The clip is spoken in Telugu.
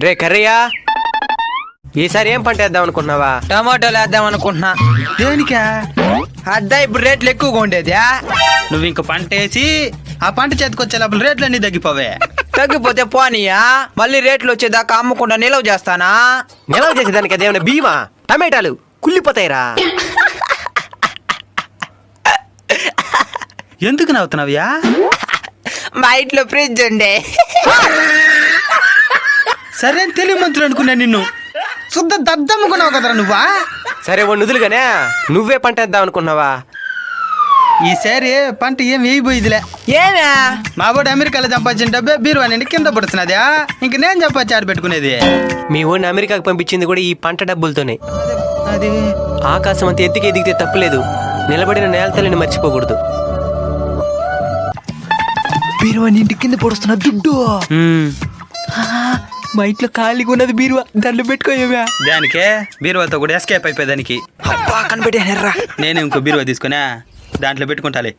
రే కర్రయ్యా, ఈసారి ఏం పంట వేద్దాం అనుకుంటున్నావా? టమాటోలు వేద్దాం అనుకుంటున్నా. దేనికా? అద్దా ఇప్పుడు రేట్లు ఎక్కువగా ఉండేది. నువ్వు ఇంక పంట వేసి ఆ పంట చేతికొచ్చే లోపల రేట్లు అన్ని తగ్గిపోవే. తగ్గిపోతే పోనీయా, మళ్ళీ రేట్లు వచ్చేదాకా అమ్మకుండా నిలవ చేస్తానా? నిలవ చేసేదానికి అదేమైనా భీమా? టమాటాలు కుళ్ళిపోతాయిరా. ఎందుకు నవ్వుతున్నావ్యా? మా ఇంట్లో ఫ్రిడ్జ్ ఉండే. సరే తెలివి మంత్రులు అనుకున్నా నిన్ను. శుద్ధ దద్దమ్ముకున్నావు కదరా నువ్వా? సరే ఓ నుదులుగానే, నువ్వే పంట వేద్దాం అనుకున్నావా? ఈసారి పంట ఏం వేయిపోయిదిలే. ఏమే మా బోడు అమెరికాలో సంపాదించిన డబ్బే బీరువా నిండి కింద పడుతున్నది. ఇంక నేను చెప్పచ్చు ఆడ పెట్టుకునేది. మీ ఊరిని అమెరికాకు పంపించింది కూడా ఈ పంట డబ్బులతోనే. అది ఆకాశం అంత ఎత్తుకి ఎదిగితే తప్పులేదు, నిలబడిన నేలతల్లిని మర్చిపోకూడదు. బీరువా ఇంటి కింద పొడుస్తున్న దుడ్డు. మా ఇంట్లో ఖాళీగా ఉన్నది బీరువా, దాంట్లో పెట్టుకోయా. దానికే బీరువాతో కూడా ఎస్కేప్ అయిపోయేదానికి కనిపెట్టారా? నేను ఇంకో బీరువా తీసుకున్నా దాంట్లో పెట్టుకుంటాలే.